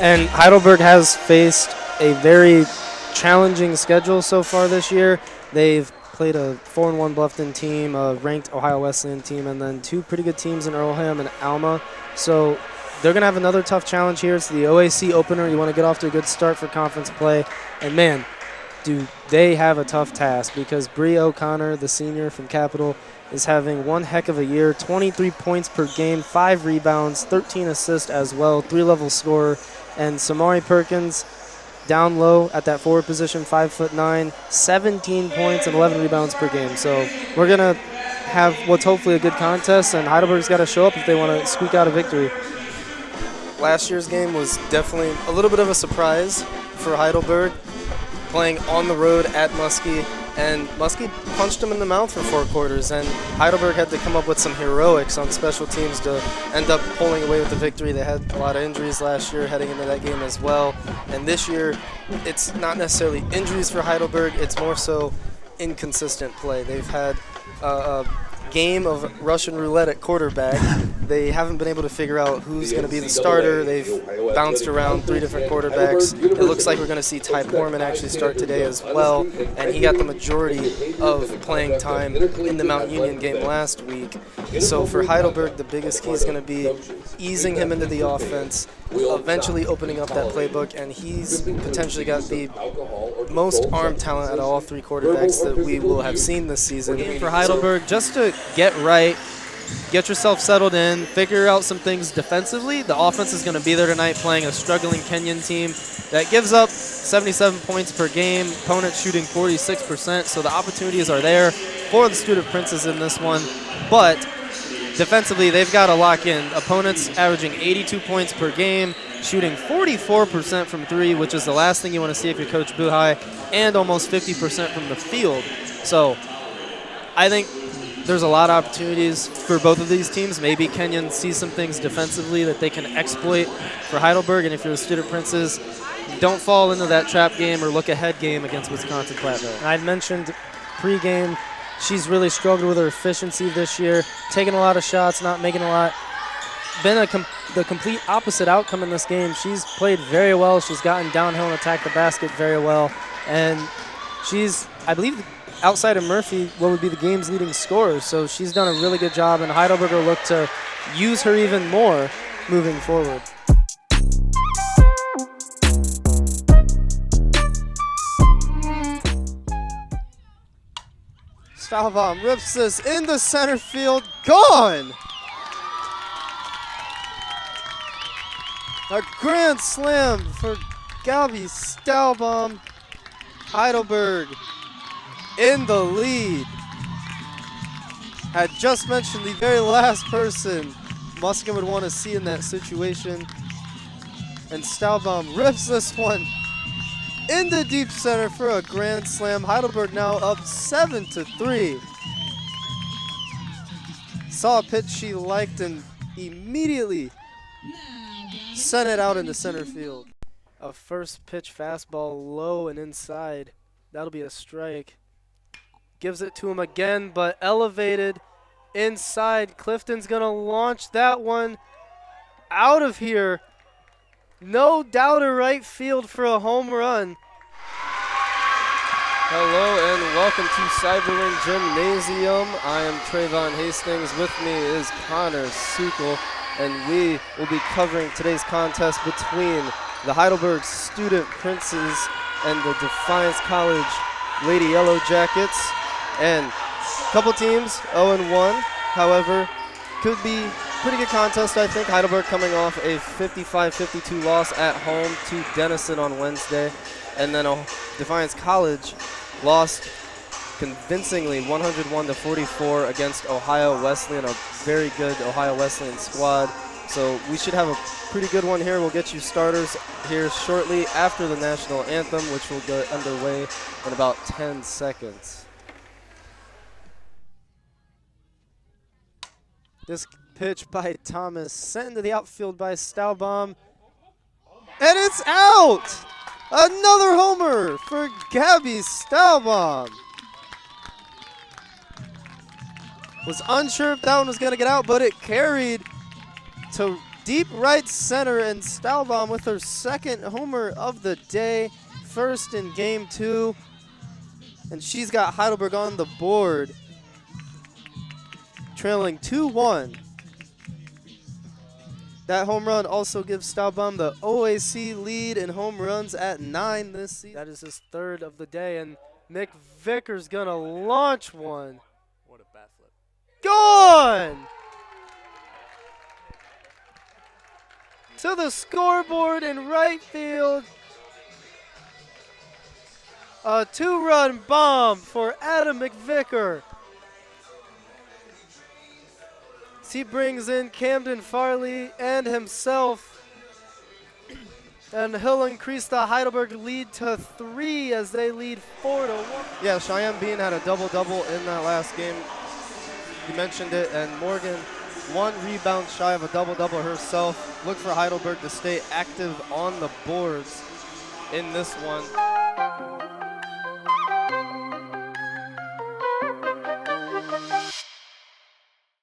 And Heidelberg has faced a very challenging schedule so far this year. They've played a 4-1 Bluffton team, a ranked Ohio Wesleyan team, and then two pretty good teams in Earlham and Alma. So they're going to have another tough challenge here. It's the OAC opener. You want to get off to a good start for conference play. And, man, do they have a tough task, because Bree O'Connor, the senior from Capital, is having one heck of a year. 23 points per game, 5 rebounds, 13 assists as well, 3-level scorer. And Samari Perkins, down low at that forward position, 5'9", 17 points and 11 rebounds per game. So we're going to have what's hopefully a good contest, and Heidelberg's got to show up if they want to squeak out a victory. Last year's game was definitely a little bit of a surprise for Heidelberg, playing on the road at Muskie, and Muskie punched them in the mouth for 4 quarters, and Heidelberg had to come up with some heroics on special teams to end up pulling away with the victory. They had a lot of injuries last year heading into that game as well, and this year it's not necessarily injuries for Heidelberg, it's more so inconsistent play. They've had a game of Russian roulette at quarterback. They haven't been able to figure out who's going to be the starter. They've bounced around 3 different quarterbacks. It looks like we're going to see Ty Porman actually start today as well, and he got the majority of playing time in the Mount Union game last week. So for Heidelberg, the biggest key is going to be easing him into the offense, eventually opening up that playbook, and he's potentially got the most arm talent out of all 3 quarterbacks that we will have seen this season. For Heidelberg, just to get right, get yourself settled in, figure out some things defensively. The offense is going to be there tonight playing a struggling Kenyan team that gives up 77 points per game, opponent shooting 46%, so the opportunities are there for the Student Princes in this one. But defensively, they've got to lock in. Opponents averaging 82 points per game, shooting 44% from 3, which is the last thing you want to see if you're Coach Buhai, and almost 50% from the field. So I think there's a lot of opportunities for both of these teams. Maybe Kenyon sees some things defensively that they can exploit for Heidelberg, and if you're the Student Princes, don't fall into that trap game or look ahead game against Wisconsin Platteville. I mentioned pregame, she's really struggled with her efficiency this year, taking a lot of shots, not making a lot. Been the complete opposite outcome in this game. She's played very well. She's gotten downhill and attacked the basket very well, and she's, I believe, outside of Murphy, what would be the game's leading scorer. So she's done a really good job, and Heidelberg will look to use her even more moving forward. Stahlbaum rips this in the center field. Gone! A grand slam for Gabby Stahlbaum. Heidelberg in the lead. Had just mentioned the very last person Muskin would want to see in that situation. And Stahlbaum rips this one into deep center for a grand slam. Heidelberg now up 7-3. Saw a pitch she liked and immediately sent it out into center field. A first pitch fastball low and inside. That'll be a strike. Gives it to him again, but elevated inside. Clifton's going to launch that one out of here. No doubter right field for a home run. Hello and welcome to Cyberwing Gymnasium. I am Trayvon Hastings. With me is Connor Sukel, and we will be covering today's contest between the Heidelberg Student Princes and the Defiance College Lady Yellow Jackets. And a couple teams 0-1, however, could be pretty good contest, I think. Heidelberg coming off a 55-52 loss at home to Denison on Wednesday. And then Defiance College lost convincingly 101-44 against Ohio Wesleyan, a very good Ohio Wesleyan squad. So we should have a pretty good one here. We'll get you starters here shortly after the national anthem, which will get underway in about 10 seconds. This pitch by Thomas, sent into the outfield by Stahlbaum, and it's out! Another homer for Gabby Stahlbaum. Was unsure if that one was going to get out, but it carried to deep right center, and Stahlbaum with her second homer of the day, first in game 2. And she's got Heidelberg on the board, trailing 2-1. That home run also gives Stahlbaum the OAC lead in home runs at 9 this season. That is his third of the day, and Nick Vicker's gonna launch one. What a bat flip. Gone! To the scoreboard in right field. A 2-run bomb for Adam McVicker. He brings in Camden Farley and himself, and he'll increase the Heidelberg lead to 3 as they lead 4-1. Yeah, Cheyenne Bean had a double-double in that last game. You mentioned it, and Morgan 1 rebound shy of a double-double herself. Look for Heidelberg to stay active on the boards in this one.